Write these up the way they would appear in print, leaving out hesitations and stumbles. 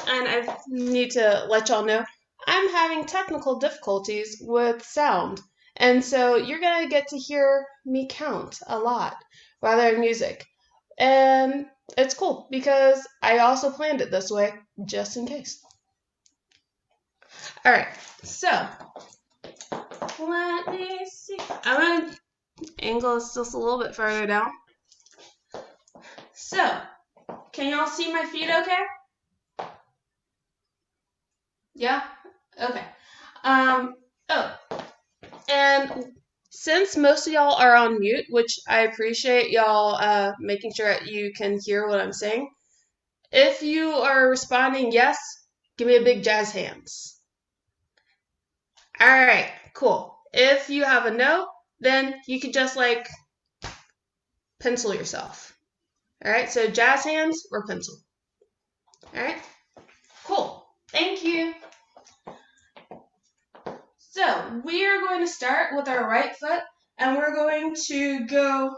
and I need to let y'all know I'm having technical difficulties with sound. And so you're going to get to hear me count a lot rather than music. And it's cool because I also planned it this way just in case. All right, so let me see. I'm going to angle this just a little bit further down. So, can y'all see my feet okay? Yeah? Okay. And since most of y'all are on mute, which I appreciate y'all making sure that you can hear what I'm saying, if you are responding yes, give me a big jazz hands. All right, cool. If you have a no, then you can just like pencil yourself. All right, so jazz hands or pencil. All right, cool. Thank you. So we are going to start with our right foot, and we're going to go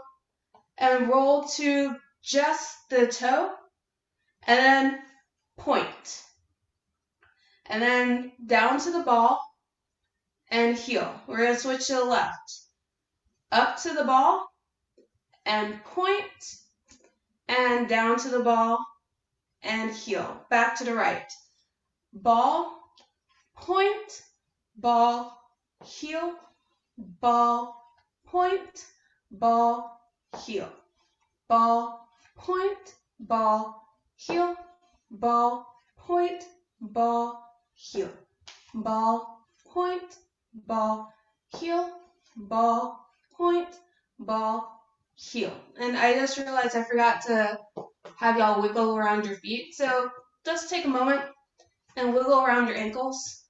and roll to just the toe, and then point. And then down to the ball and heel. We're going to switch to the left. Up to the ball and point, and down to the ball and heel. Back to the right. Ball, point, ball, heel, ball, point, ball, heel. Ball, point, ball, heel, ball, point, ball, heel. Ball, point, ball, heel, ball, point, ball, heel. And I just realized I forgot to have y'all wiggle around your feet. So just take a moment and wiggle around your ankles,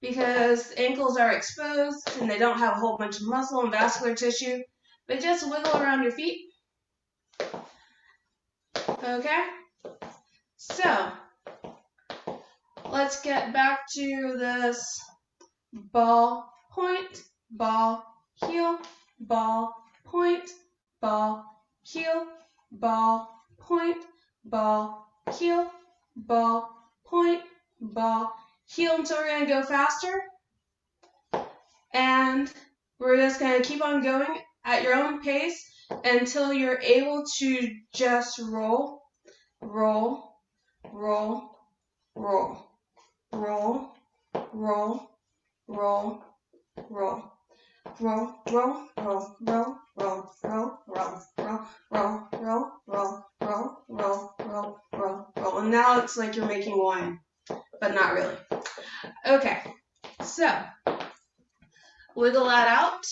because ankles are exposed and they don't have a whole bunch of muscle and vascular tissue, but just wiggle around your feet. Okay? So, let's get back to this ball, point, ball, heel, ball, point, ball, heel, ball, point, ball, heel, ball, point, ball, heel, until we're going to go faster. And we're just going to keep on going at your own pace until you're able to just roll, roll, roll, roll, roll, roll, roll, roll. Roll, roll, roll, roll, roll, roll, roll, roll, roll, roll, roll, roll, roll, roll, roll, roll. And now it's like you're making wine, but not really. Okay, so wiggle that out.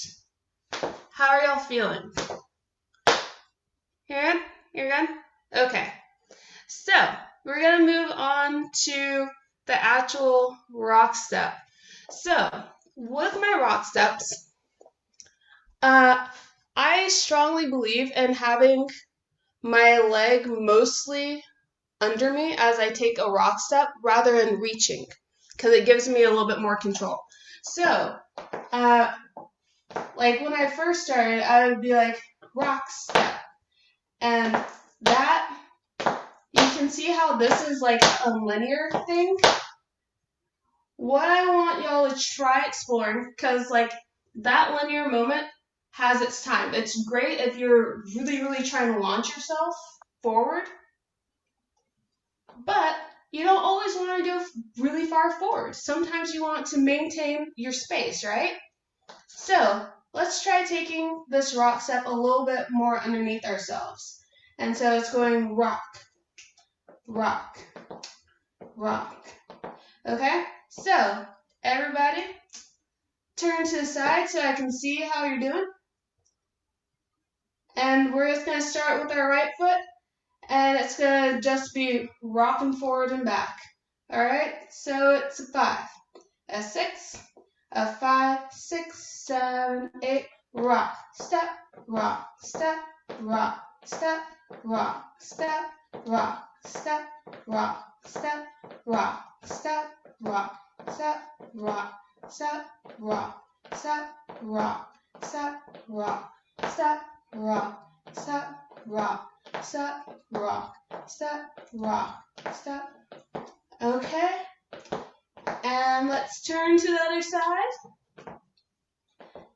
How are y'all feeling? You're good? You're good? Okay. So we're going to move on to the actual rock step. So with my rock steps, I strongly believe in having my leg mostly under me as I take a rock step rather than reaching, because it gives me a little bit more control. So, like when I first started, I would be like, rock step. And that, you can see how this is like a linear thing. What I want y'all to try exploring, because like that linear moment has its time. It's great if you're really, really trying to launch yourself forward, but you don't always want to go really far forward. Sometimes you want to maintain your space, right? So let's try taking this rock step a little bit more underneath ourselves. And so it's going rock, rock, rock. Okay? So everybody turn to the side so I can see how you're doing. And we're just going to start with our right foot, and it's going to just be rocking forward and back. All right? So it's a 5, a 6, a 5, 6, 7, 8, rock, step, rock, step, rock, step, rock, step, rock, step, rock, step, rock, step, rock, step, rock, step, rock, step, rock, step, rock, step, rock, step, rock, step, rock, step, rock, step. Okay, and let's turn to the other side.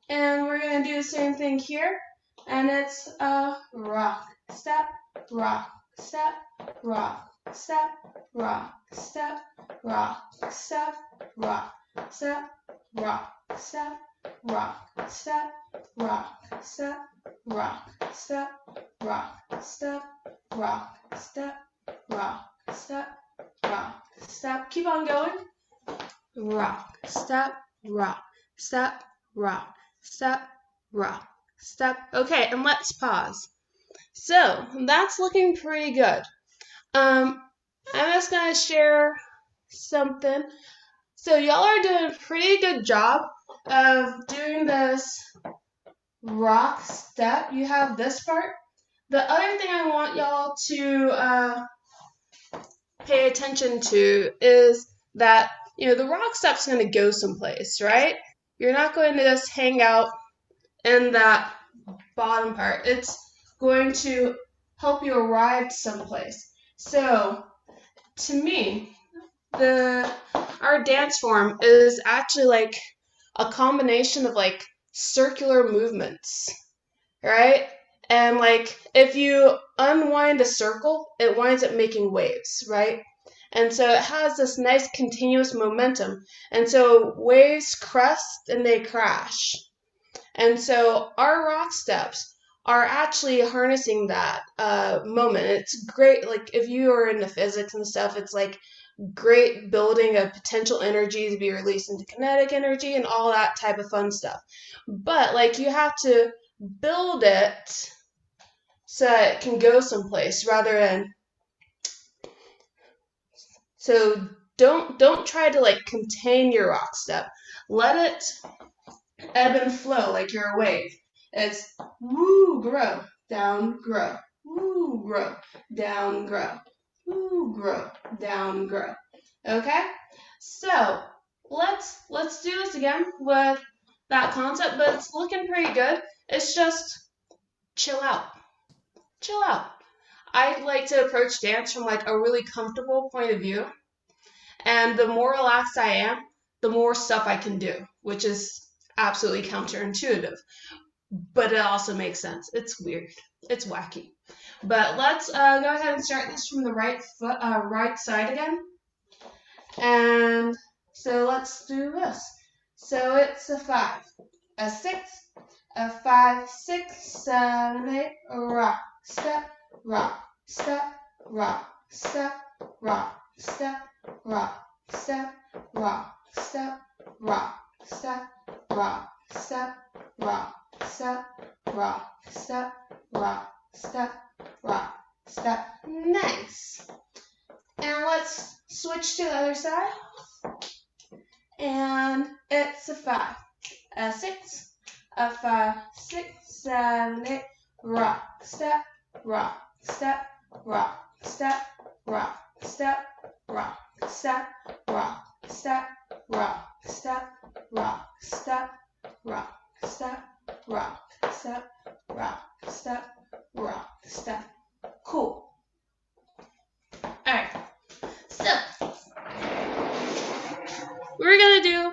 And we're going to do the same thing here. And it's a rock, step, rock, step, rock, step, rock, step, rock, step, rock, step, rock, step, rock, step, rock, step, rock, step, rock, step, rock, step, rock, step, rock, step. Keep on going. Rock, step, rock, step, rock, step, rock, step. Okay, and let's pause. So that's looking pretty good. I'm just gonna share something. So y'all are doing a pretty good job of doing this rock step. You have this part. The other thing I want y'all to pay attention to is that, you know, the rock step's going to go someplace, right? You're not going to just hang out in that bottom part. It's going to help you arrive someplace. So, to me, our dance form is actually like a combination of like circular movements, right? And like if you unwind a circle, it winds up making waves, right? And so it has this nice continuous momentum. And so waves crest and they crash. And so our rock steps are actually harnessing that moment. It's great, like if you are into physics and stuff, it's like great building of potential energy to be released into kinetic energy and all that type of fun stuff. But like you have to build it so that it can go someplace rather than, so don't try to like contain your rock step. Let it ebb and flow like you're a wave. It's woo, grow, down, grow, woo, grow, down, grow, woo, grow, down, grow. Okay? So let's do this again with that concept, but it's looking pretty good. It's just chill out. Chill out. I like to approach dance from like a really comfortable point of view. And the more relaxed I am, the more stuff I can do, which is absolutely counterintuitive. But it also makes sense. It's weird. It's wacky. But let's go ahead and start this from the right side again. And so let's do this. So it's a 5, a 6, a 5, 6, 7, 8, rock, step, rock, step, rock, step, rock, step, rock, step, rock, step, rock, step, rock, step, rock, step, rock, step, rock, step, rock, step. Nice. And let's switch to the other side. And it's a 5, a 6, a 5, 6, 7, 8, rock, step, rock, step, rock, step, rock, step, rock, step, rock, step, rock, step, rock, step, rock, step, rock, step, rock, step, rock, step. Cool. Alright. So we're gonna do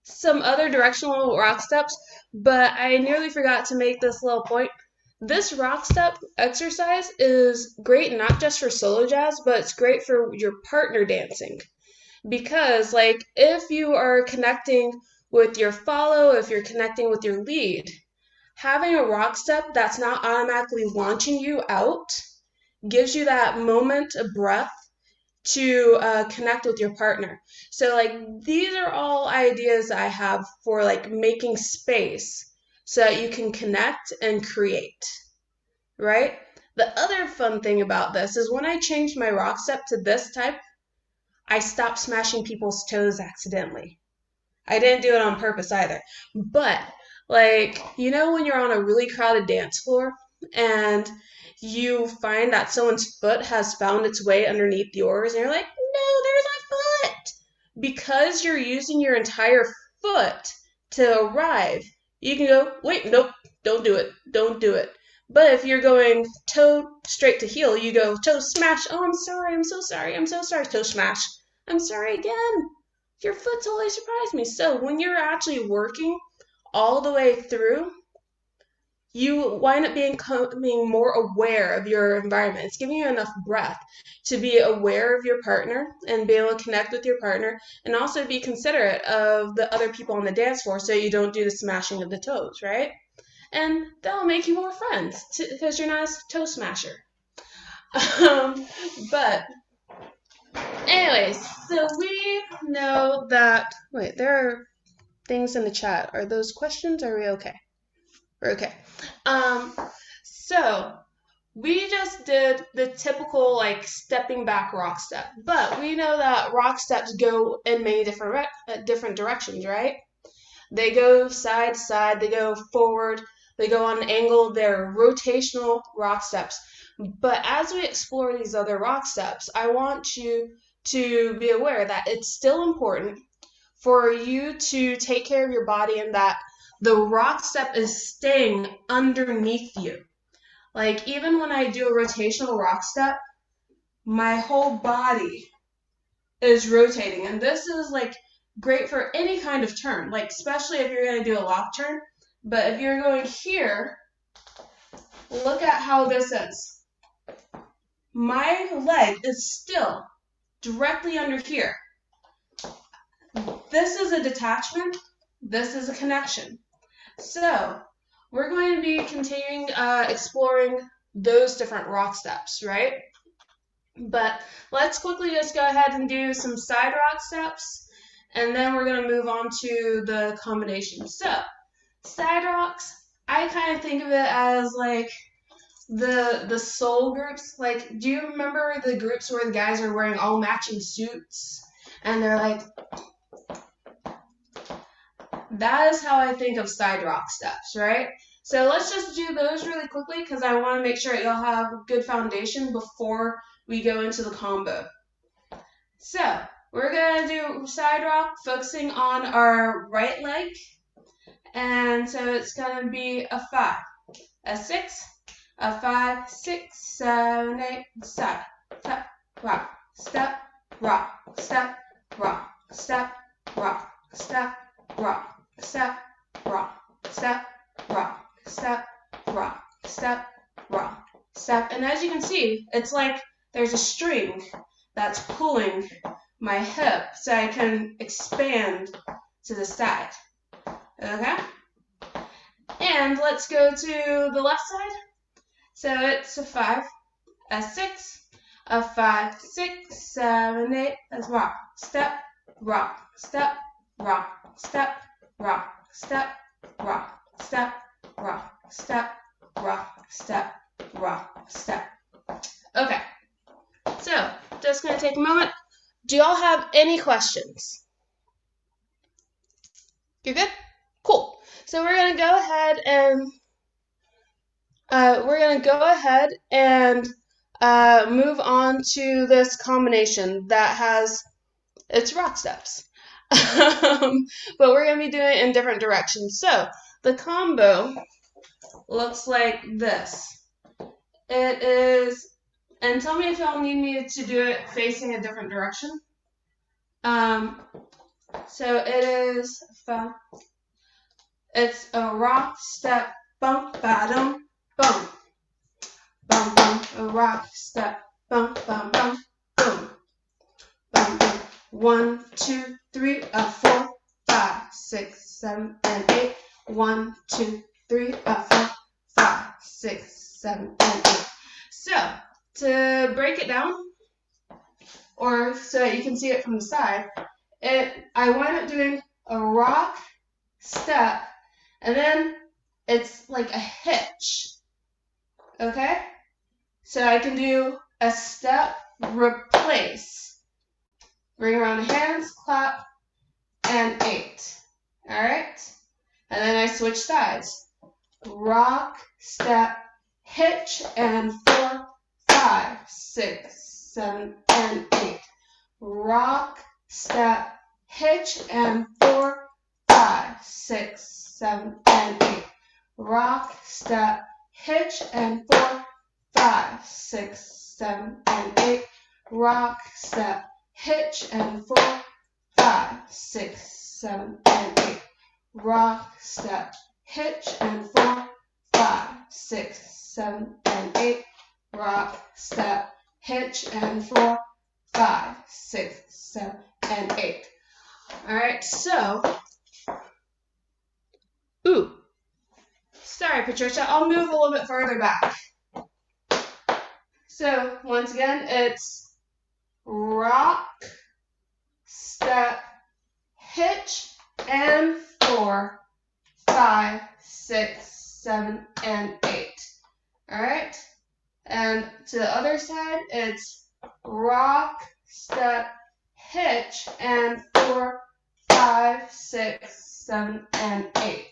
some other directional rock steps, but I nearly forgot to make this little point. This rock step exercise is great not just for solo jazz, but it's great for your partner dancing. Because like if you are connecting with your follow, if you're connecting with your lead, having a rock step that's not automatically launching you out gives you that moment of breath to connect with your partner. So like these are all ideas I have for like making space so that you can connect and create, right? The other fun thing about this is when I changed my rock step to this type, I stopped smashing people's toes accidentally. I didn't do it on purpose either. But like, you know when you're on a really crowded dance floor and you find that someone's foot has found its way underneath yours and you're like, no, there's my foot. Because you're using your entire foot to arrive, you can go, wait, nope, don't do it. Don't do it. But if you're going toe straight to heel, you go toe smash. Oh, I'm sorry. I'm so sorry. I'm so sorry. Toe smash. I'm sorry again. Your foot totally surprised me. So when you're actually working all the way through, you wind up becoming more aware of your environment. It's giving you enough breath to be aware of your partner and be able to connect with your partner, and also be considerate of the other people on the dance floor so you don't do the smashing of the toes, right? And that'll make you more friends because you're not a toe smasher. But anyways, so we know that, wait, there are things in the chat. Are those questions? Are we okay? We're okay. So we just did the typical like stepping back rock step, but we know that rock steps go in many different directions, right? They go side to side, they go forward, they go on an angle, they're rotational rock steps. But as we explore these other rock steps, I want you to be aware that it's still important for you to take care of your body and that the rock step is staying underneath you. Like even when I do a rotational rock step, my whole body is rotating. And this is like great for any kind of turn, like especially if you're going to do a lock turn. But if you're going here, look at how this is. My leg is still directly under here. This is a detachment. This is a connection. So we're going to be continuing exploring those different rock steps, right? But let's quickly just go ahead and do some side rock steps, and then we're going to move on to the combination. So side rocks, I kind of think of it as like the soul groups. Like, do you remember the groups where the guys are wearing all matching suits and they're like, that is how I think of side rock steps, right? So let's just do those really quickly because I want to make sure you'll have a good foundation before we go into the combo. So we're going to do side rock focusing on our right leg. And so it's going to be a 5, a 6, a 5, 6, 7, 8, step, step, rock, step, rock, step, rock, step, rock, step, rock, step, rock, step, rock, step, rock, step, rock, step. And as you can see, it's like there's a string that's pulling my hip so I can expand to the side. Okay? And let's go to the left side. So it's a 5, a 6, a 5, 6, 7, 8. That's rock, step, rock, step, rock, step, rock, step, rock, step, rock, step, rock, step, rock, step. Okay. So just going to take a moment. Do y'all have any questions? You're good? Cool. So we're going to go ahead and move on to this combination that has its rock steps. But we're going to be doing it in different directions. So the combo looks like this. It is, and tell me if y'all need me to do it facing a different direction. So it is, it's a rock, step, bump, ba-dum, bump, bum, bum, a rock, step, bump, bum, bum, boom, bum, bum. 1, 2, 3, 4, 5, 6, 7, and 8. 1, 2, 3, 4, 5, 6, 7, and 8. So to break it down, or so that you can see it from the side, I wind up doing a rock, step, and then it's like a hitch. Okay? So I can do a step, replace, bring around the hands, clap, and 8. Alright? And then I switch sides. Rock, step, hitch, and 4, 5, 6, 7, and 8. Rock, step, hitch, and 4, 5, 6, 7, and 8. Rock, step, hitch, and 4, 5, 6, 7, and 8. Rock, step, hitch, and 4, 5, 6, 7, and 8. Rock, step, hitch, and 4, 5, 6, 7, and 8. Rock, step, hitch, and 4, 5, 6, 7, and 8. All right, so, sorry, Patricia, I'll move a little bit further back. So, once again, it's rock, step, hitch, and 4, 5, 6, 7, and 8. All right? And to the other side, it's rock, step, hitch, and 4, 5, 6, 7, and 8.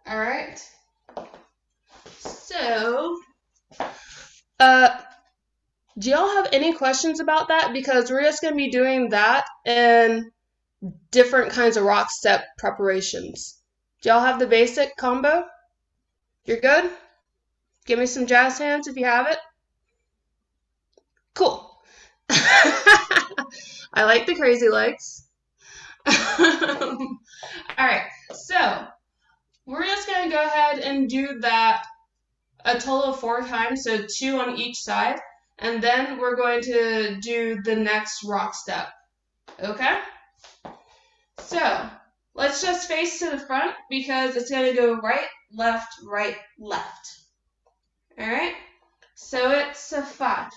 All right? So, do y'all have any questions about that? Because we're just going to be doing that in different kinds of rock step preparations. Do y'all have the basic combo? You're good? Give me some jazz hands if you have it. Cool. I like the crazy legs. All right, so we're just going to go ahead and do that a total of 4 times, so 2 on each side, and then we're going to do the next rock step. Okay? So let's just face to the front because it's going to go right, left, left. All right? So it's a 5,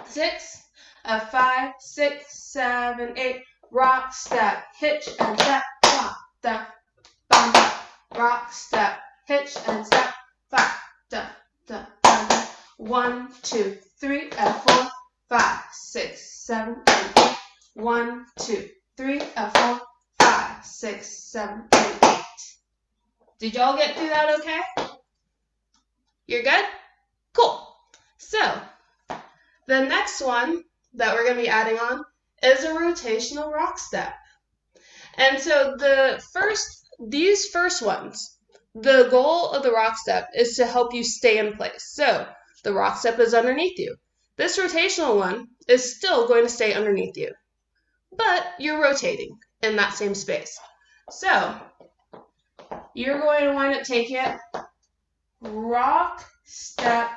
6, a 5, 6, 7, 8. Rock, step, hitch, and step, rock, step, bum, bum. Rock, step, hitch, and step, 5, da, da, da, da. 1, 2, 3, and 4, 5, 6, 7, and 8. 1, 2, 3, and 4, 5, 6, 7, and 8. Did y'all get through that okay? You're good? Cool. So, the next one that we're going to be adding on is a rotational rock step. And so these first ones, the goal of the rock step is to help you stay in place. So, the rock step is underneath you. This rotational one is still going to stay underneath you, but you're rotating in that same space. So, you're going to wind up taking it rock, step,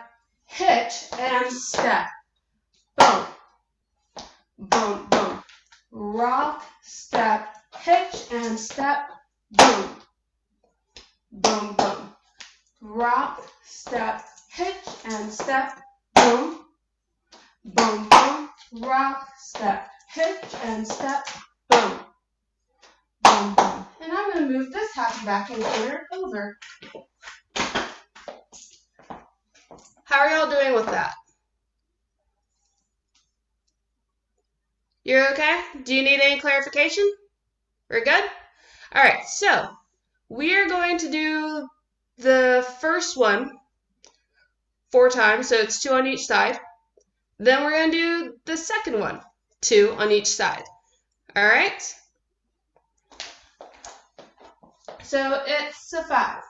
hitch, and step. Boom. Boom, boom. Rock, step, hitch, and step. Boom. Boom, boom. Rock, step, hitch, and step. Boom. Boom, boom. Rock, step, hitch, and step. Boom. Boom, boom. And I'm going to move this happy backing corner over. How are y'all doing with that? You're okay? Do you need any clarification? We're good? All right, so we are going to do the first one 4 times, so it's 2 on each side. Then we're going to do the second one, 2 on each side. All right? So it's a 5,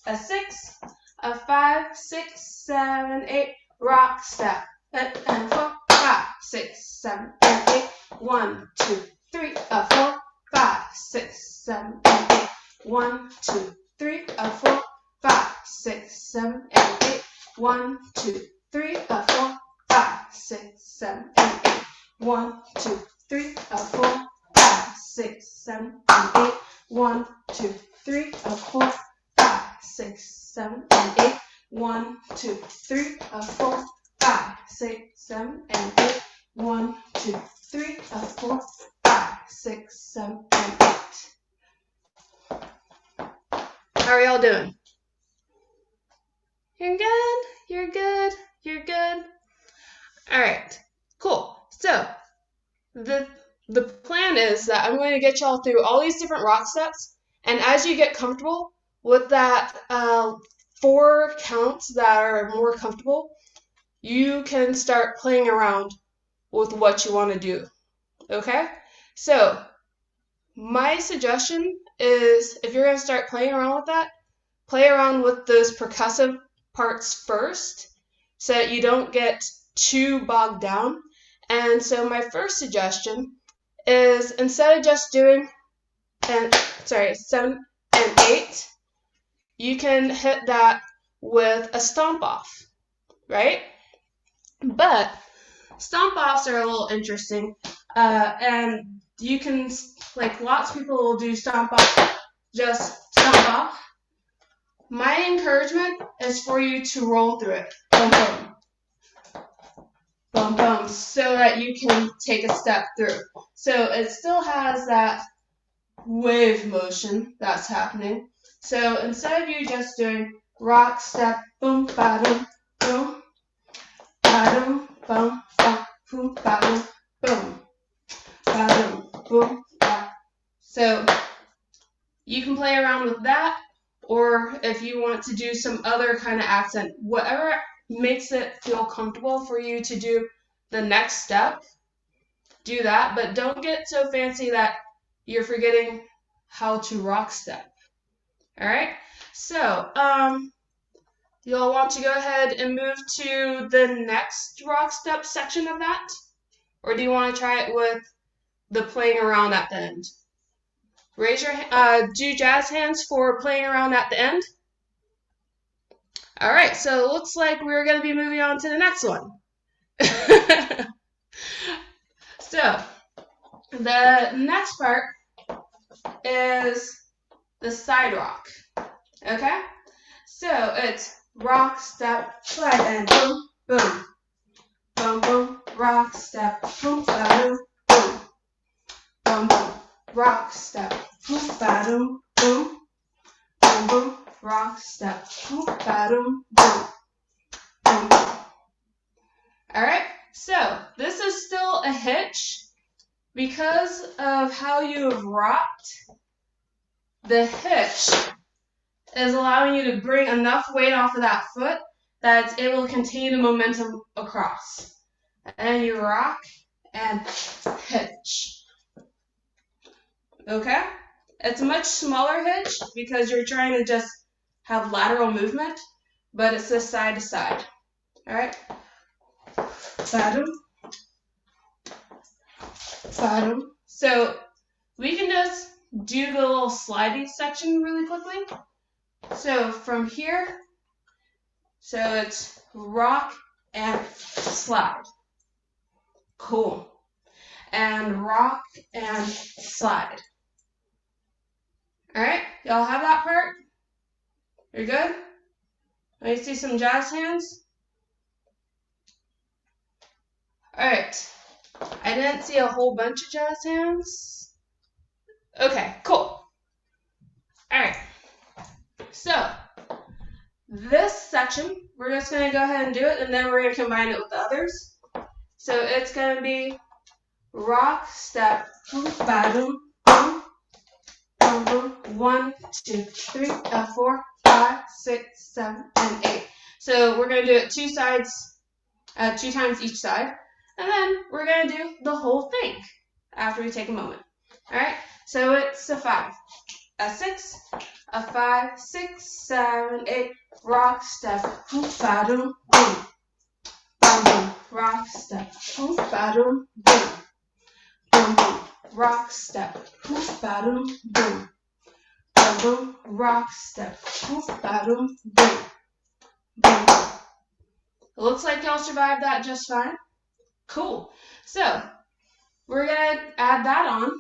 a 6, a 5, 6, 7, 8, rock, step, and 4, 5, 6, 7, and 8. 1, 2, 3, 4, 5, 6, 7, and 8. 1, 2, 3, 4, 5, 6, 7, and 8. 1, 2, 3, 4, 5, 6, 7, and 8. 1, 2, 3, 4, 5, 6, 7, and 8. 1, 2, 3, 4, 5, 6, 7, and 8. 1, 2, 3, 4, 5, 6, 7, and 8. 1, 2, 3, 4, 5, 6, 7, and 8. How are y'all doing? You're good? You're good? You're good? All right, cool. So the plan is that I'm going to get y'all through all these different rock steps, and as you get comfortable with that 4 counts that are more comfortable, you can start playing around with what you want to do, okay? So my suggestion is if you're going to start playing around with that, play around with those percussive parts first so that you don't get too bogged down. And so my first suggestion is instead of just doing 7 and 8, you can hit that with a stomp off, right? But stomp offs are a little interesting, and you can, like, lots of people will do stomp off, just stomp off. My encouragement is for you to roll through it, boom, boom, boom, boom, so that you can take a step through. So it still has that wave motion that's happening. So instead of you just doing rock, step, boom, ba-dum, boom, ba-dum, boom, ba, boom, ba-dum, boom, ba-dum, boom, ba. So you can play around with that, or if you want to do some other kind of accent, whatever makes it feel comfortable for you to do the next step, do that, but don't get so fancy that you're forgetting how to rock step. All right, so you'll want to go ahead and move to the next rock step section of that, or do you want to try it with the playing around at the end? Raise your do jazz hands for playing around at the end. All right, so it looks like we're going to be moving on to the next one. So the next part is the side rock. Okay, so it's rock, step, slide, and boom, boom, boom, boom, rock, step, boom, ba-doom, boom, boom, boom, rock, step, boom, ba-doom, boom, boom, boom, rock, step, boom, ba-doom, boom, boom, boom. All right, so this is still a hitch. Because of how you have rocked, the hitch is allowing you to bring enough weight off of that foot that it's able to contain the momentum across. And then you rock and hitch. Okay? It's a much smaller hitch because you're trying to just have lateral movement, but it's this side to side. All right? Bottom. Bottom. So we can just do the little slidey section really quickly. So from here, so it's rock and slide. Cool. And rock and slide. All right, y'all have that part? You're good? Let me see some jazz hands. All right. I didn't see a whole bunch of jazz hands. Okay, cool. All right. So this section, we're just going to go ahead and do it, and then we're going to combine it with the others. So it's going to be rock, step, boom, ba-doom, boom, boom, boom, 1, 2, 3, 4, 5, 6, 7, and 8. So we're going to do it 2 sides, 2 times each side. And then we're going to do the whole thing after we take a moment. All right, so it's a 5, a 6, a 5, 6, 7, 8, rock, step, boom, ba-doom, boom, boom, boom, rock, step, boom, ba-doom, boom, boom, boom, rock, step, boom, ba-doom, boom, boom, boom, rock, step, boom, ba-doom, boom, boom. It looks like y'all survived that just fine. Cool. So we're going to add that on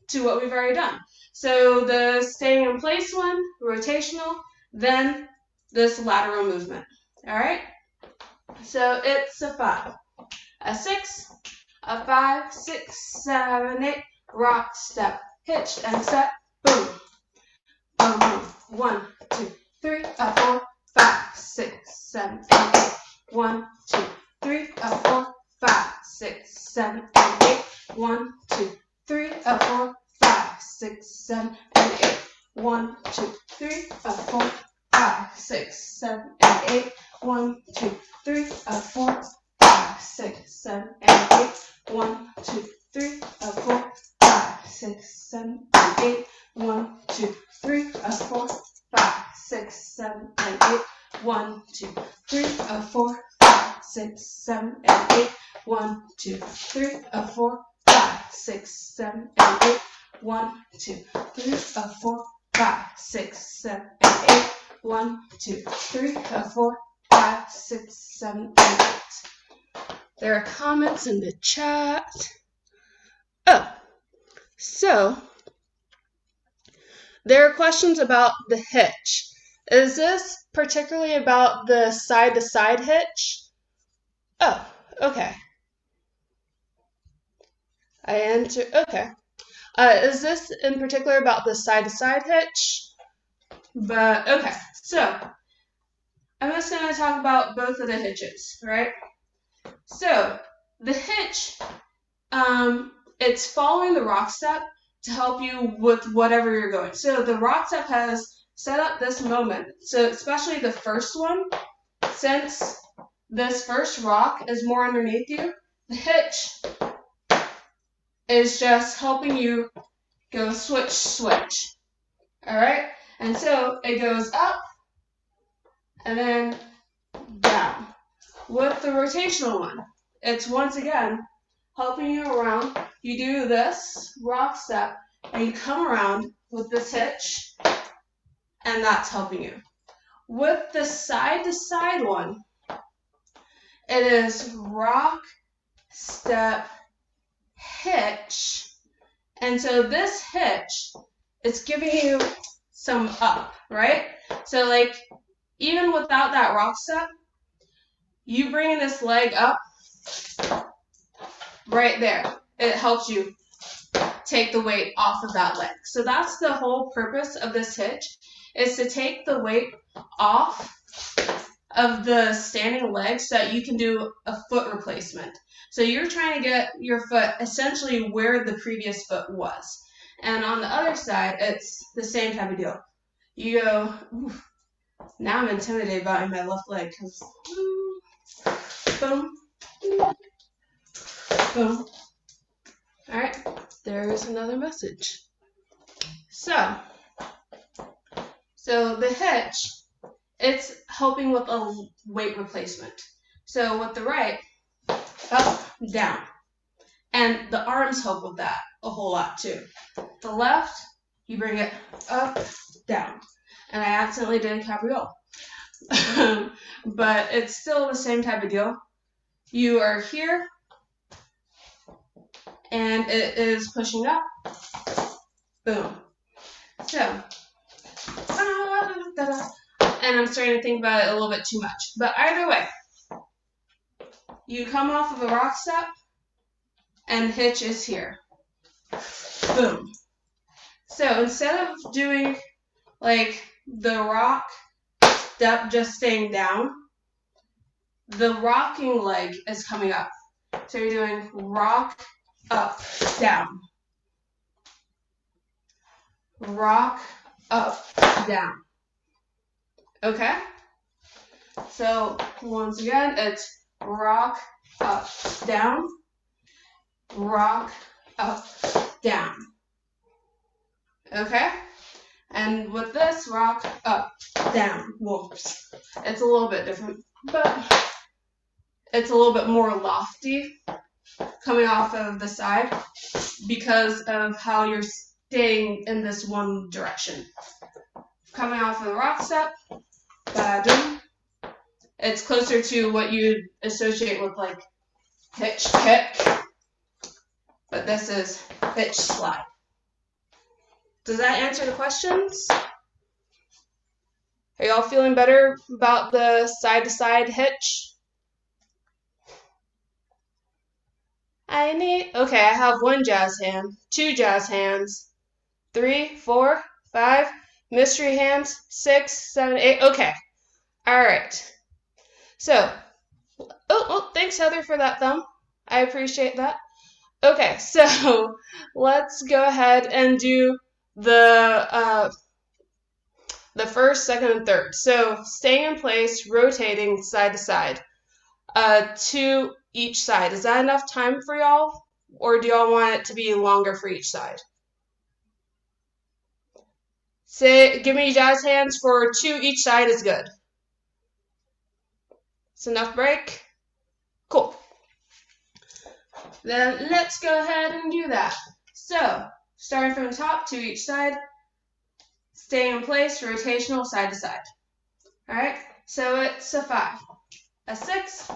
to what we've already done. So the staying in place one, rotational, then this lateral movement. All right? So it's a 5, a 6, a 5, 6, 7, 8, rock, step, hitch, and step, boom, boom, boom, 1, 2, 3, 4, 5, 6, 7, and 8, 1, 2, 3, 4, 5, 6, 7, and 8. 1, 2, 3, 4, 5, 6, 7, and 8. 1, 2, 3, 4, 5, 6, 7, and 8. 1, 2, 3, 4, 5, 6, 7, and 8. 1, 2, 3, 4, 5, 6, 7, and 8. 1, 2, 3, 4, 5, 6, 7, and 8. 1, 2, 6, 7, 8, 8. 1, 2, 3, 4, 5, 6, 7, 8, 8. 1, 2, 3, 4, 5, 6, 7, 8. There are comments in the chat. Oh, so there are questions about the hitch. Is this particularly about the side-to-side hitch? Oh, okay. Okay. Is this in particular about the side-to-side hitch? But, okay, so I'm just going to talk about both of the hitches, right? So, the hitch, it's following the rock step to help you with whatever you're going. So, the rock step has set up this moment. So, especially the first one, since this first rock is more underneath you, the hitch is just helping you go switch, switch. All right? And so it goes up and then down. With the rotational one, it's once again helping you around. You do this rock step and you come around with this hitch, and that's helping you. With the side-to-side one, it is rock, step, hitch. And so this hitch is giving you some up, right? So like even without that rock step, you bring this leg up right there. It helps you take the weight off of that leg. So that's the whole purpose of this hitch, is to take the weight off of the standing leg so that you can do a foot replacement. So you're trying to get your foot essentially where the previous foot was. And on the other side, it's the same type of deal. You go, oof, now I'm intimidated by my left leg because boom, boom. All right, there's another message. So the hitch, it's helping with a weight replacement. So with the right, up, down. And the arms help with that a whole lot too. The left, you bring it up, down. And I accidentally did a cabriole. But it's still the same type of deal. You are here, and it is pushing up. Boom. So, and I'm starting to think about it a little bit too much. But either way, you come off of a rock step, and hitch is here. Boom. So instead of doing like the rock step just staying down, the rocking leg is coming up. So you're doing rock, up, down. Rock, up, down. Okay? So once again, it's rock, up, down. Rock, up, down. Okay? And with this, rock, up, down. Well, it's a little bit different, but it's a little bit more lofty coming off of the side because of how you're staying in this one direction. Coming off of the rock step, ba-dum, it's closer to what you'd associate with like hitch kick, but this is hitch slide. Does that answer the questions? Are y'all feeling better about the side-to-side hitch? Okay, I have 1 jazz hand, 2 jazz hands, 3, 4, 5, mystery hands, 6, 7, 8. Okay. All right. So, thanks Heather for that thumb. I appreciate that. Okay, so let's go ahead and do the first, second, and third. So staying in place, rotating side to side, to each side. Is that enough time for y'all, or do y'all want it to be longer for each side? Give me jazz hands for 2 each side is good. It's enough break? Cool. Then let's go ahead and do that. So, starting from the top to each side, staying in place, rotational side to side. Alright, so it's a 5, a 6,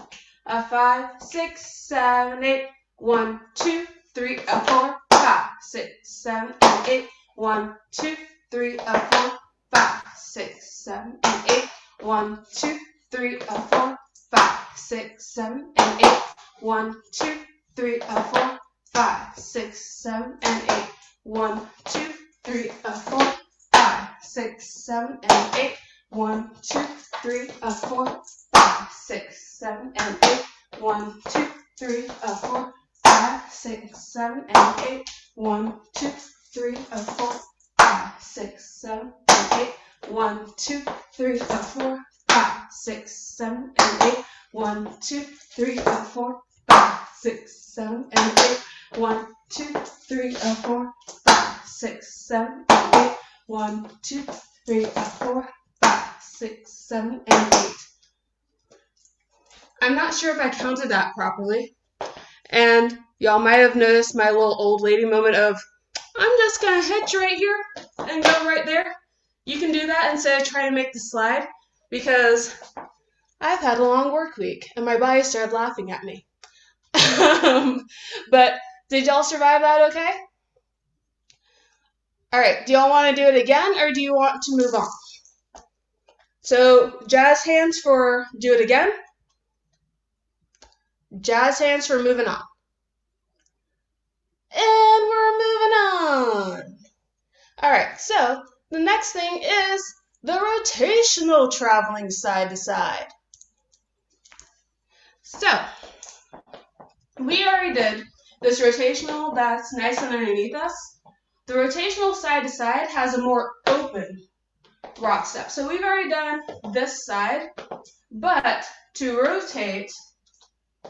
a 5, 6, 7, 8, 1, 2, 3, a 4, 5, 6, 7, and 8, 1, 2, 3, a 4, 5, 6, 7, and 8, 1, 2, 3, a 4, 5, 6, 7, and 8, 1, 2, 3, a 4, 5, 6, 7, and 8, 1, 2, 3, a 4, 5, 6, 7, and 8, 1, 2, 3, a 4, 5, 6, 7, and 8, 1, 2, 3, a 4, 5, 6, 7, and 8, 1, 2, 3, a 4, 5, 6, 7, and 8, 1, 2, 3, a 4, 5, 6, 7, and 8, 1, 2, 3, a 4, 5, 6, 7, and 8, 1, 2, 3, a 4, 5, 6, 7, and 8, 1, 2, 3, a 4, 5, 6, 7, and 8. I'm not sure if I counted that properly, and y'all might have noticed my little old lady moment of, I'm just going to hitch right here and go right there. You can do that instead of trying to make the slide, because I've had a long work week, and my body started laughing at me. But did y'all survive that okay? Alright, do y'all want to do it again, or do you want to move on? So, jazz hands for do it again. Jazz hands for moving on. And we're moving on. Alright, so the next thing is the rotational traveling side to side. So, we already did this rotational that's nice and underneath us. The rotational side to side has a more open rock step. So we've already done this side, but to rotate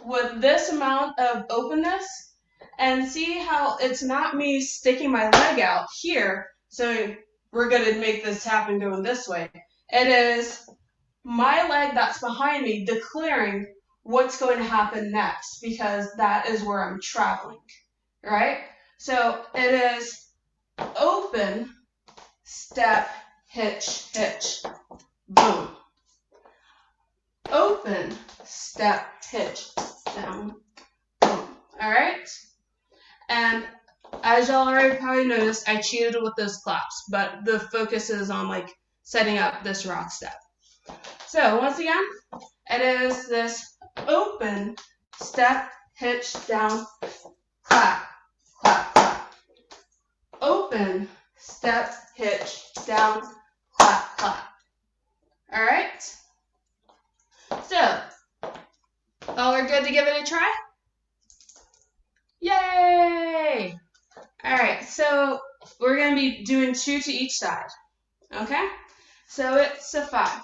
with this amount of openness, and see how it's not me sticking my leg out here, so we're going to make this happen going this way. It is my leg that's behind me declaring what's going to happen next, because that is where I'm traveling, right? So it is open, step, hitch, hitch, boom. Open, step, hitch, down, boom. All right? And as y'all already probably noticed, I cheated with those claps, but the focus is on like setting up this rock step. So once again, it is this open, step, hitch, down, clap, clap, clap. Open, step, hitch, down, clap, clap. All right? So, all are good to give it a try? Yay! All right, so we're going to be doing 2 to each side, okay? So it's a 5,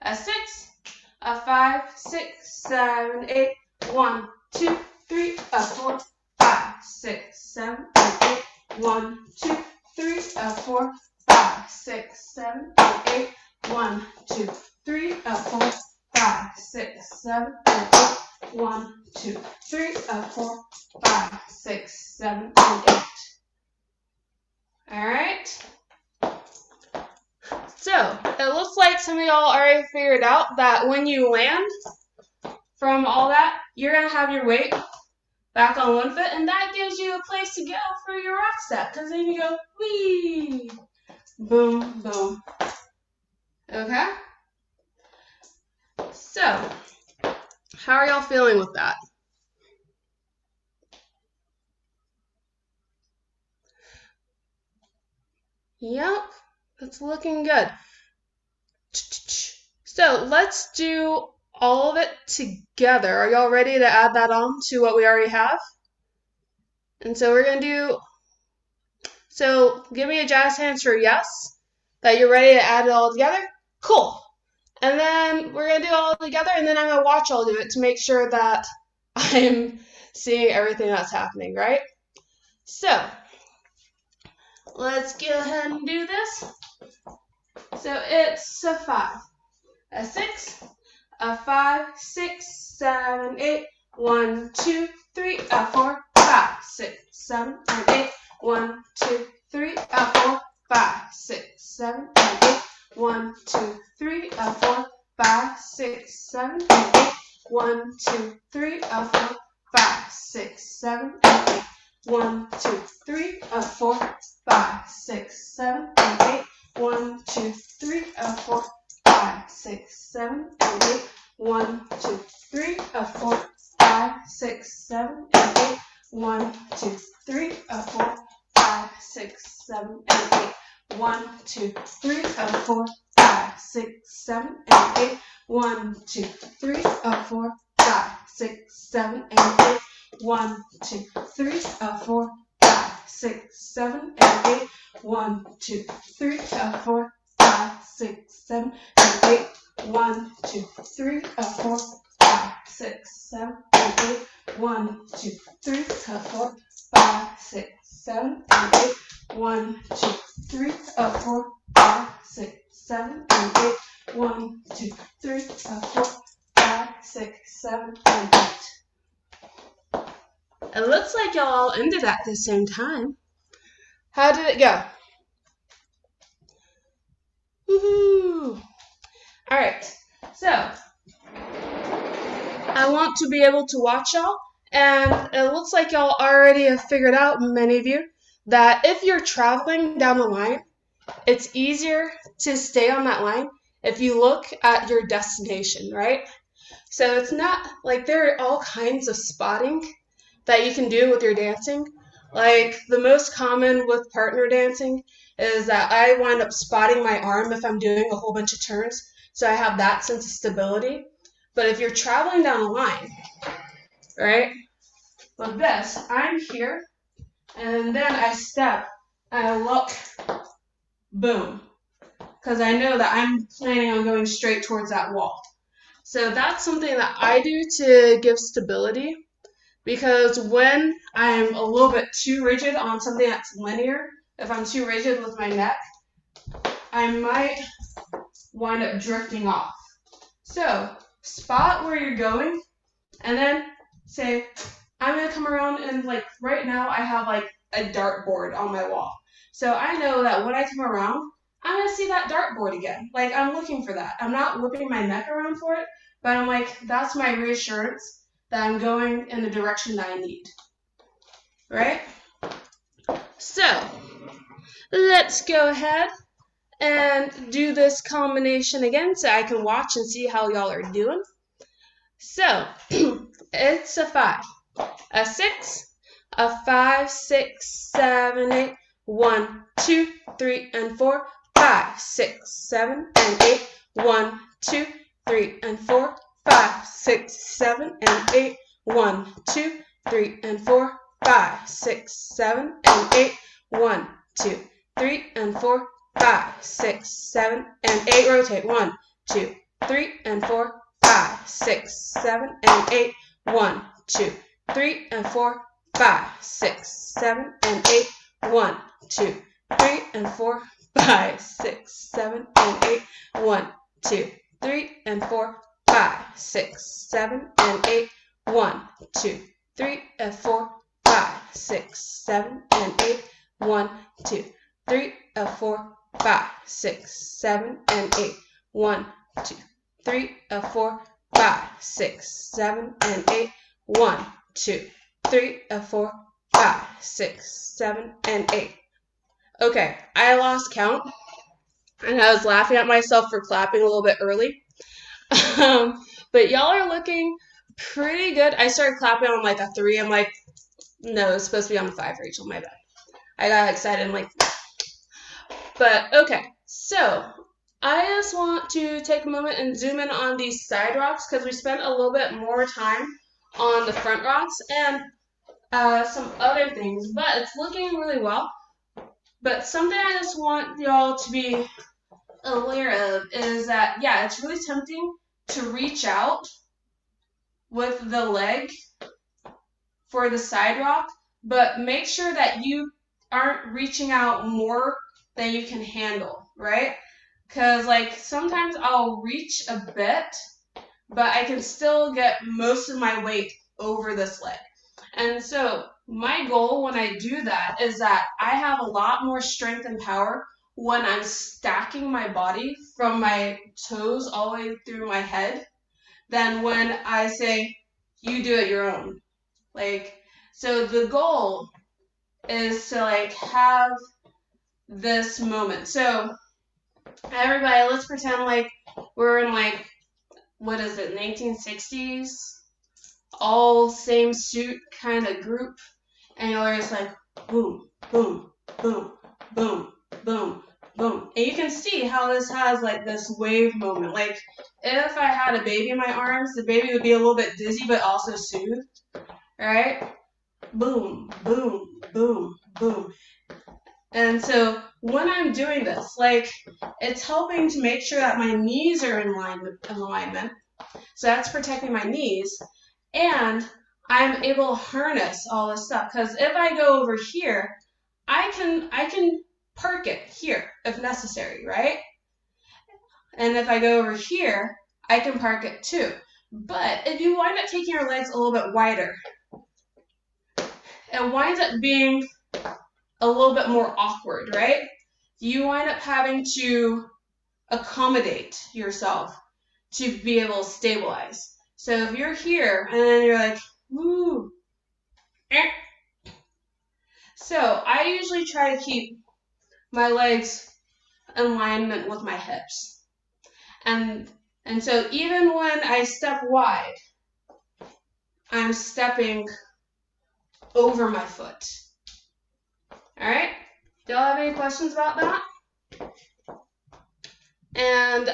a 6, a 5, 6, 7, 8, 1, 2, 3, a 4, 5, 6, 7, 8, 1, 2, 3, a 4, 5, 6, 7, 8, 1, 2, 3, a 4, 5, 6, 7, 8, 1, 2, 3, a 4, 5, 6, 7, and 8. All right. So it looks like some of y'all already figured out that when you land from all that, you're gonna have your weight back on one foot, and that gives you a place to go for your rock step, because then you go wee, boom, boom. Okay. So, how are y'all feeling with that? Yep, that's looking good. So, let's do all of it together. Are y'all ready to add that on to what we already have? And so we're going to do, so give me a jazz hands for yes, that you're ready to add it all together. Cool. And then we're going to do it all together, and then I'm going to watch y'all do it to make sure that I'm seeing everything that's happening, right? So, let's go ahead and do this. So it's a 5, a 6, a 5, 6, 7, 8, 1, 2, 3, a 4, 5, 6, 7, and 8. 1, 2, 3, 4, 5, 6, 7, and 8. 1, 2, 3, 4, 5, 6, 7, and 8. 1, 2, 3, 4, 5, 6, 7, and 8. 1, 2, 3, 4, 5, 6, 7, and 8. 1, 2, 3, 4, 5, 6, 7, and 8. 1, 2, 3, 4, 5, 6, 7, and 8. 1, 2, 3, 4, 5, 6, 7, and 8. 1, 2, 3, 4, 5, 6, 7, and 8. 1, 2, 3, 4, 5, 6, 7, and 8. 1, 2, 3, 4, 5, 6, 7, and 8. 1, 2, 3, 4, 5, 6, 7, and 8. 1, 2, 3, 4, 5, 6, 7, and 8. 1, 2, 3, 4, 5, 6, 7, and 8. 1, 2, 3, 4, 5, 6, 7, and 8. 1, 2, 3, 4, 5, 6, 7, and 8. It looks like y'all all ended at the same time. How did it go? Woohoo! Alright, so I want to be able to watch y'all, and it looks like y'all already have figured out, many of you, that if you're traveling down the line, it's easier to stay on that line if you look at your destination, right? So it's not like there are all kinds of spotting that you can do with your dancing. Like the most common with partner dancing is that I wind up spotting my arm if I'm doing a whole bunch of turns, so I have that sense of stability. But if you're traveling down a line, right, with this, I'm here, and then I step, and I look, boom, because I know that I'm planning on going straight towards that wall. So that's something that I do to give stability, because when I'm a little bit too rigid on something that's linear, if I'm too rigid with my neck, I might wind up drifting off. So spot where you're going, and then say, I'm going to come around, and like right now I have like a dartboard on my wall. So I know that when I come around, I'm going to see that dartboard again. Like I'm looking for that. I'm not whipping my neck around for it, but I'm like, that's my reassurance that I'm going in the direction that I need. Right? So let's go ahead and do this combination again so I can watch and see how y'all are doing. So it's a 5, a 6, a 5, 6, 7, 8, 1, 2, 3, and 4, 5, 6, 7, and 8, 1, 2, 3, and 4, 5, 6, 7, and 8, 1, 2, 3, and 4, 5, 6, 7, and 8, 1, 2, 3, and 4, 5, 6, 7, and 8. Rotate. 1, 2, 3, and 4, 5, 6, 7, and 8. 1, 2, 3, and 4, 5, 6, 7, and 8. 1, 2, 3, and 4, 5, 6, 7, and 8. 1, 2, 3, and 4, 5, 6, 7, and 8. 1, 2, 3, and 4, 5, 6, 7, and 8. 1, 2, 3, and 4, 5, 6, 7, and 8. 1, 2, 3, and 4, 5, 6, 7, and 8. 1, 2, 3, and 4, 5, 6, 7, and 8. Okay, I lost count, and I was laughing at myself for clapping a little bit early. But y'all are looking pretty good. I started clapping on like a 3. I'm like, no, it's supposed to be on a 5, Rachel, my bad. I got excited. I'm like, but okay. So I just want to take a moment and zoom in on these side rocks because we spent a little bit more time on the front rocks and some other things, but it's looking really well. But something I just want y'all to be aware of is that, yeah, it's really tempting to reach out with the leg for the side rock, but make sure that you aren't reaching out more than you can handle, right? Because like sometimes I'll reach a bit, but I can still get most of my weight over this leg. And so my goal when I do that is that I have a lot more strength and power when I'm stacking my body from my toes all the way through my head than when I say, you do it your own. Like, so the goal is to like have this moment. So everybody, let's pretend like we're in like, what is it, 1960s? All same suit kind of group. And you're just like, boom, boom, boom, boom, boom, boom. And you can see how this has like this wave moment. Like if I had a baby in my arms, the baby would be a little bit dizzy but also soothed, right? Boom, boom, boom, boom. And so when I'm doing this, like it's helping to make sure that my knees are in alignment. So that's protecting my knees. And I'm able to harness all this stuff. Because if I go over here, I can park it here if necessary, right? And if I go over here, I can park it too. But if you wind up taking your legs a little bit wider, it winds up being a little bit more awkward, right? You wind up having to accommodate yourself to be able to stabilize. So if you're here and then you're like, woo, so I usually try to keep my legs in alignment with my hips. And so even when I step wide, I'm stepping over my foot. All right? Do y'all have any questions about that? And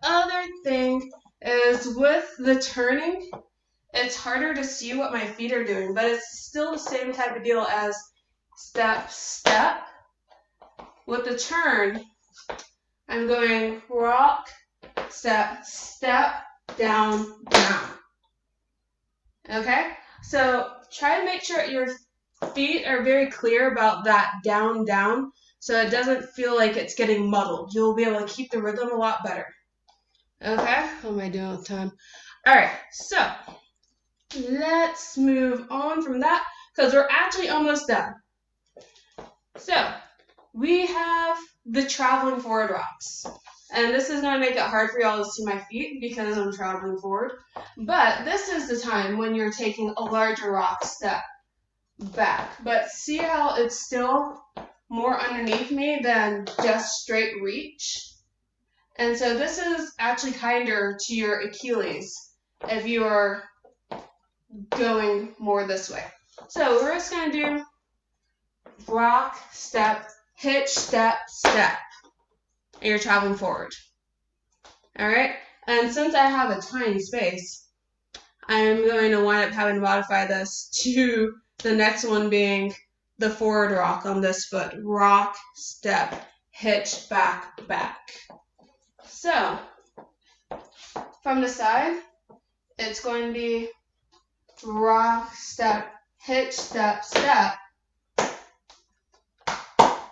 other thing is with the turning, it's harder to see what my feet are doing, but it's still the same type of deal as step, step. With the turn, I'm going rock, step, step, down, down. Okay? So try to make sure your feet are very clear about that down, down, so it doesn't feel like it's getting muddled. You'll be able to keep the rhythm a lot better. Okay? How am I doing with time? All right, so let's move on from that because we're actually almost done. So we have the traveling forward rocks. And this is going to make it hard for y'all to see my feet because I'm traveling forward. But this is the time when you're taking a larger rock step back. But see how it's still more underneath me than just straight reach? And so this is actually kinder to your Achilles if you are going more this way. So we're just going to do rock, step, hitch, step, step. And you're traveling forward. All right? And since I have a tiny space, I'm going to wind up having to modify this to the next one being the forward rock on this foot. Rock, step, hitch, back, back. So, from the side, it's going to be rock, step, hitch, step, step.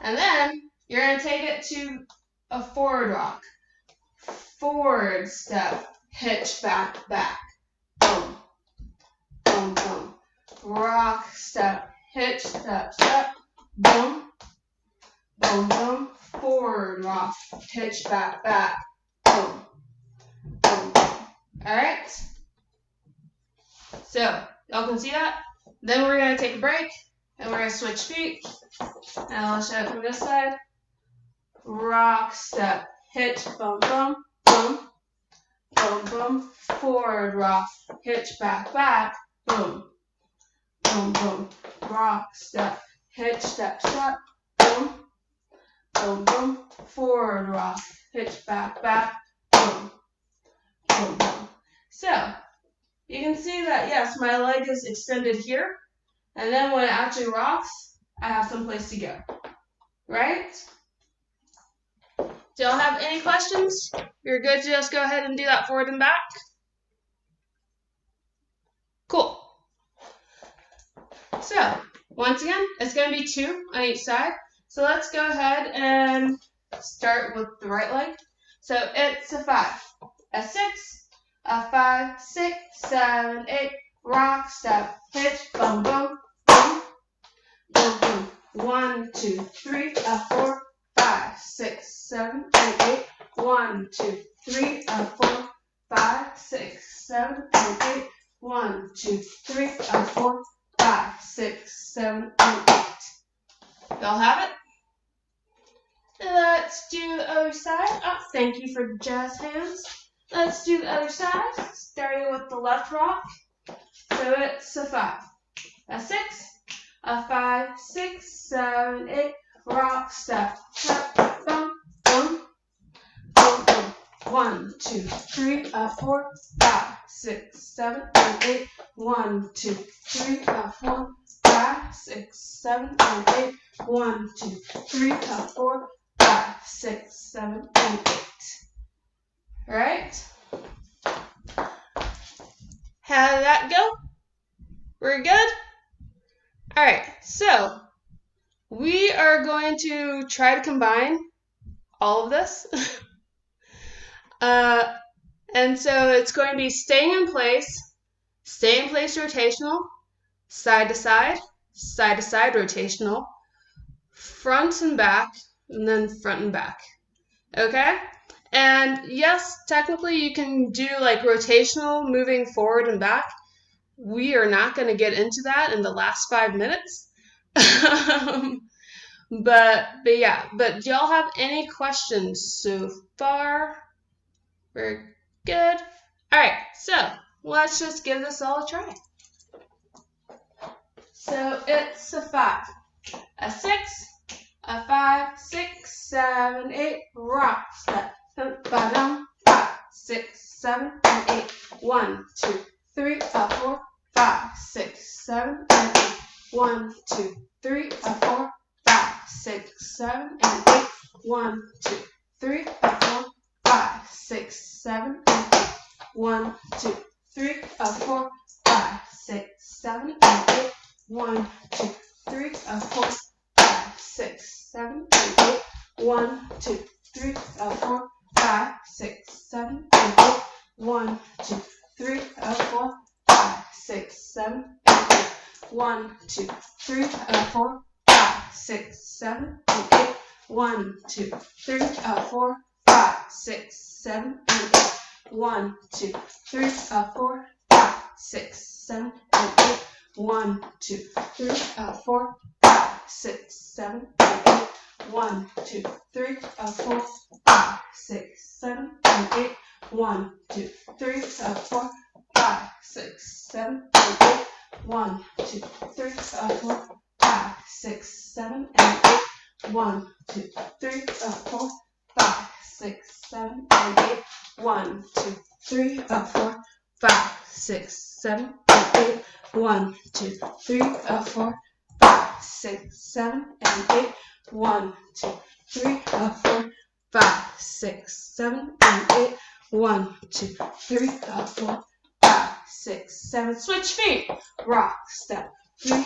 And then you're going to take it to a forward rock. Forward step, hitch, back, back. Boom, boom, boom. Rock, step, hitch, step, step. Boom, boom, boom. Forward rock, hitch, back, back. Boom, boom, boom. All right? So, y'all can see that? Then we're going to take a break, and we're going to switch feet. And I'll show it from this side. Rock, step, hitch, boom, boom, boom, boom, boom. Forward rock, hitch, back, back, boom, boom, boom. Rock, step, hitch, step, step, boom, boom, boom. Forward rock, hitch, back, back, boom, boom, boom. So, you can see that, yes, my leg is extended here, and then when it actually rocks, I have some place to go, right? Do y'all have any questions? You're good to just go ahead and do that forward and back? Cool. So, once again, it's going to be 2 on each side. So let's go ahead and start with the right leg. So it's a 5, a 6, a 5, 6, 7, 8, rock, step, hitch, boom, boom, boom, 1, 2, 3, 4, 5, 6, 7, and 8. 1, 2, 3, 4, 5, 6, 7, and 8. 1, 2, 3, 4, 5, 6, 7, and 8. Y'all have it? Let's do the other side. Oh, thank you for the jazz hands. Let's do the other side, starting with the left rock. So it's a 5, a 6, a 5, 6, 7, 8. Rock, step, step, boom, boom, boom, boom. 1, 2, 3, 4, 5, 6, 7, and 8. 1, 2, 3, 4, 5, 6, 7, and 8. 1, 2, 3, 4, 5, 6, 7, and 8. All right. How did that go? We're good? All right, so we are going to try to combine all of this. And so it's going to be staying in place rotational, side to side rotational, front and back, and then front and back. Okay? And yes, technically you can do like rotational moving forward and back. We are not going to get into that in the last 5 minutes. But yeah, but do y'all have any questions so far? We're good. All right, so let's just give this all a try. So it's a 5, a 6, a 5, 6, 7, 8. Rock, step, ba-dum, 5, 6, 7, and 8. 1, 2, 3, 4, 5, 6, 7, and 8. 1, 2, 3, 4, 5, 6, 7, and 8. 1, 2, 3, 4, 5, 6, 7, and 8. 1, 2, 3, 4, 5, 6, 7, and 8. 1, 2, 3, 4, 5, 6, 7, and 8. 1, 2, 3, 4, 5, 6, 7, and 8. 1, 2, 3, 4, 5, 6, 7, and 8. 1, 2, 3, 4, 5, 6, 7, and 8. 1, 2, 3, 4, 5, 6, 7, and 8. 1, 2, 3, 4, 5, 6, 7, and 8. 1, 2, 3, 4, 5, 6, 7, and 8. 1, 2, 3, 4, 5, 6, 7, and 8. 1, 2, 3, 4, 5, 6, 7, and 8. 1, 2, 3, 4, 5, 6, 7, and 8. 1, 2, 3, 4, 5, 6, 7, and 8. 1, 2, 3, 4, 5, 6, 7, and 8. 1, 2, 3, 4, 5, 6, 7, and 8. 1, 2, 3, 4, 5, 6, 7, and 8. 1, 2, 3, 4, 5, 6, 7. Switch feet. Rock, step. 3,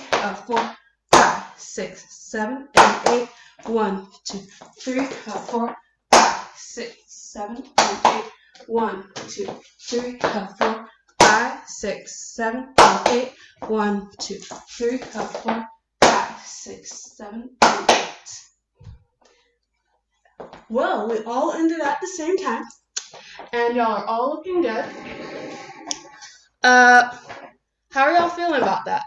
4, 5, 6, 7, and 8. 1, 2, 3, 4, 5, 6, 7, and 8. 1, 2, 3, 4, 5, 6, 7, and 8. 1, 2, 3, 4, 5, 6, 7, and 8. Well, we all ended at the same time, and y'all are all looking good. How are y'all feeling about that?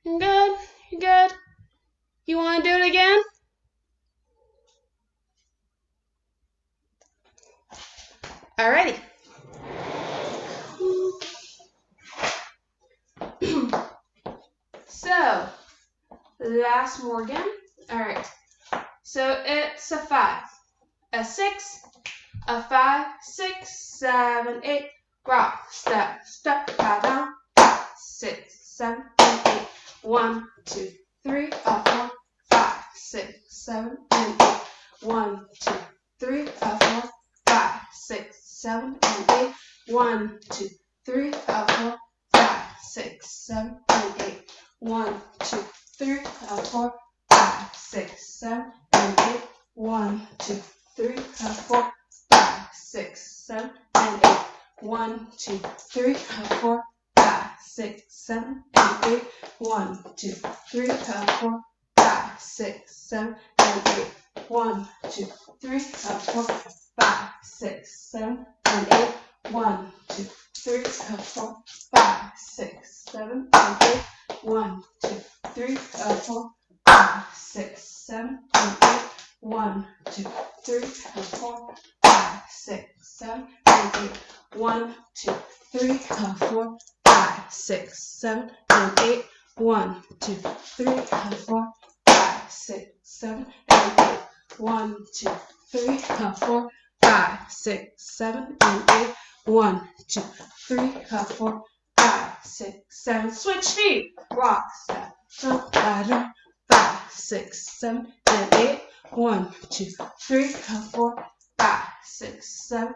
You good? You good? You want to do it again? Alrighty. So, last more again. Alright. So it's a 5, a 6, a 5, 6, 7, 8. Rock, step, step, down, 5, 6, 7, and 8. 1, 2, 3, 4, 5, 6, 7, and 8. 1, 2, 3, 4, 5, 6, 7, and 8. 1, 2, 3, 4, 5, 6, 7, and 8. 1, 2, 3, 4, 5, 6, 7, and 8. 1, 2, 3, 4, 5, 6, 7, and 8. 1, 2, 3, 4, 5, 5, 6, 7, 8, 8. 1, 2, 3, 4, 5, 6, 7, 8, 8. 1, 2, 3, 4, 5, 6, 7, 8. 1, 2, 3, 4, 5, 6, 7, 8. 1, 2, 3, 4, 5, 6, 7, 8. 1, 2, 3, 4, 5, 6, 7, 8. 1, 2, 3, 4, 5, 6, 7, 8. 1, 2, 3, 4, 5, 6, 7, 8. 1, 2, 3, 4, 5, 6, 7, 8. 1, 2, 3, 4, 5, 6, 7. Switch feet. Rock, step, jump, ladder. 5, 6, 7, 8. 1, 2, 3, 4, 5, 6, 7,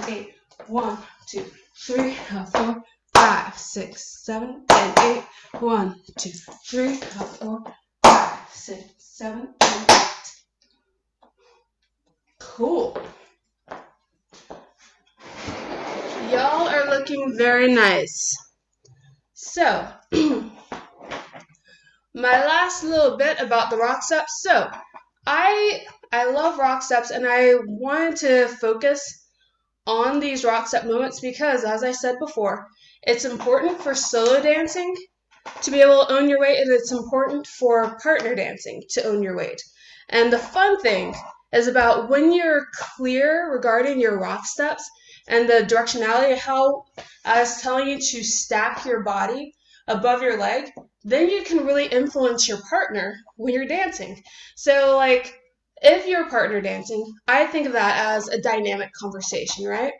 8. 1, 2, 3, 4, 5, 6, 7, 8. 1, 2, 3, 4, 5, 6, 7, 8. Cool. Y'all are looking very nice. So, my last little bit about the rock steps. So, I love rock steps, and I wanted to focus on these rock step moments because, as I said before, it's important for solo dancing to be able to own your weight, and it's important for partner dancing to own your weight. And the fun thing is about when you're clear regarding your rock steps and the directionality of how I was telling you to stack your body above your leg, then you can really influence your partner when you're dancing. So, like, if you're partner dancing, I think of that as a dynamic conversation, right?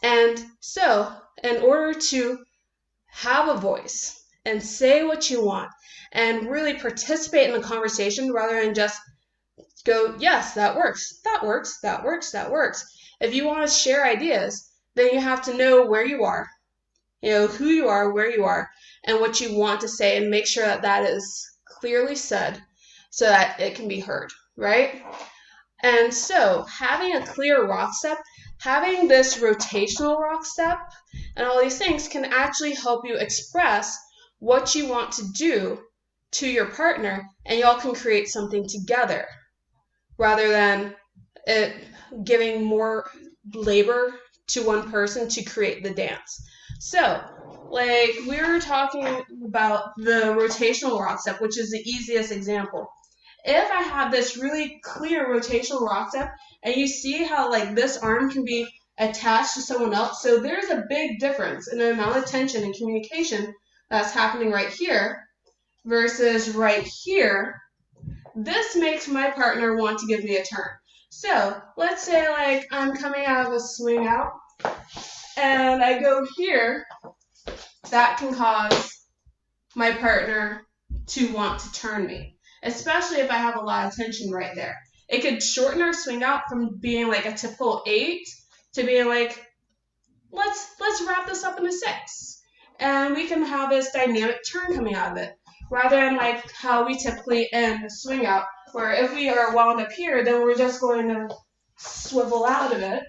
And so, in order to have a voice and say what you want and really participate in the conversation rather than just go, yes, that works, that works, that works, that works. If you want to share ideas, then you have to know where you are, who you are, where you are, and what you want to say, and make sure that that is clearly said so that it can be heard, right? And so having a clear rock step, having this rotational rock step, and all these things can actually help you express what you want to do to your partner, and y'all can create something together rather than it giving more labor to one person to create the dance. So, like, we were talking about the rotational rock step, which is the easiest example. If I have this really clear rotational rock step, and you see how, like, this arm can be attached to someone else, so there's a big difference in the amount of tension and communication that's happening right here versus right here. This makes my partner want to give me a turn. So let's say, like, I'm coming out of a swing out and I go here. That can cause my partner to want to turn me, especially if I have a lot of tension right there. It could shorten our swing out from being like a typical 8 to being like, let's wrap this up in a 6. And we can have this dynamic turn coming out of it, rather than like how we typically end the swing out, where if we are wound up here, then we're just going to swivel out of it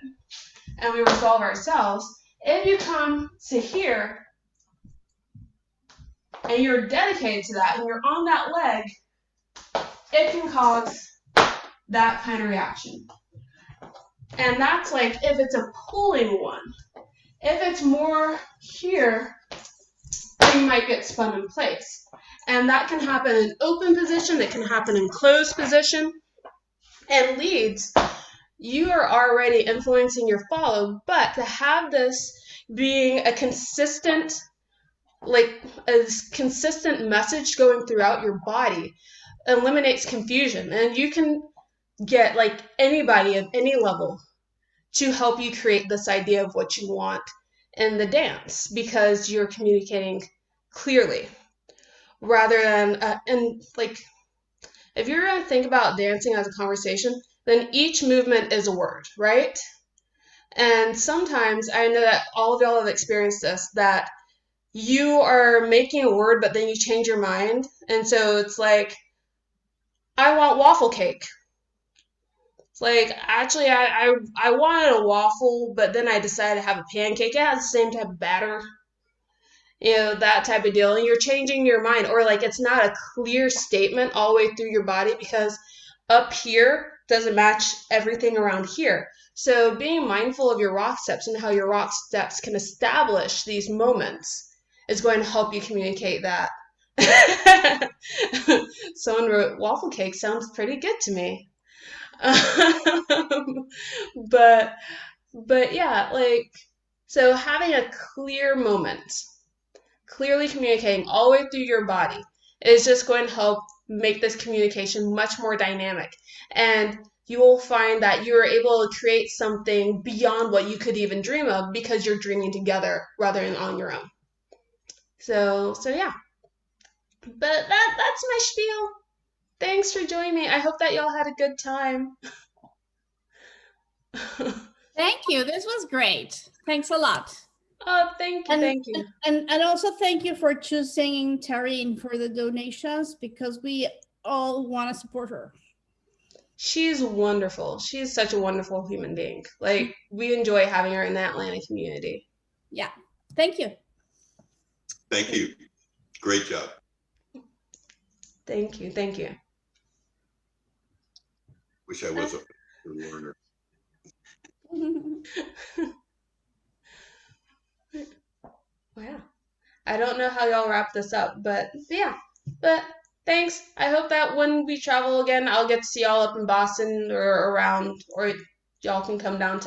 and we resolve ourselves. If you come to here and you're dedicated to that and you're on that leg, it can cause that kind of reaction. And that's like if it's a pulling one. If it's more here, then you might get spun in place. And that can happen in open position, it can happen in closed position. And leads, you are already influencing your follow, but to have this being a consistent message going throughout your body eliminates confusion. And you can get like anybody of any level to help you create this idea of what you want in the dance, because you're communicating clearly rather than and like if you're going to think about dancing as a conversation, then each movement is a word, right? And sometimes I know that all of y'all have experienced this, that you are making a word but then you change your mind, and so it's like, I want waffle cake. It's like, actually, I wanted a waffle, but then I decided to have a pancake. It has the same type of batter. that type of deal. And you're changing your mind, or like it's not a clear statement all the way through your body because up here doesn't match everything around here. So being mindful of your rock steps and how your rock steps can establish these moments is going to help you communicate that. Someone wrote, waffle cake sounds pretty good to me. but yeah, like, so having a clear moment, clearly communicating all the way through your body is just going to help make this communication much more dynamic. And you will find that you're able to create something beyond what you could even dream of because you're dreaming together rather than on your own. So yeah. But that's my spiel. Thanks for joining me. I hope that y'all had a good time. Thank you. This was great. Thanks a lot. Oh, thank you. And also thank you for choosing Taryn for the donations, because we all want to support her. She's wonderful. She's such a wonderful human being. Like, we enjoy having her in the Atlanta community. Yeah. Thank you. Thank you. Great job. Thank you. Wish I was a learner. Wow. I don't know how y'all wrap this up, but yeah. But thanks. I hope that when we travel again, I'll get to see y'all up in Boston or around, or y'all can come down to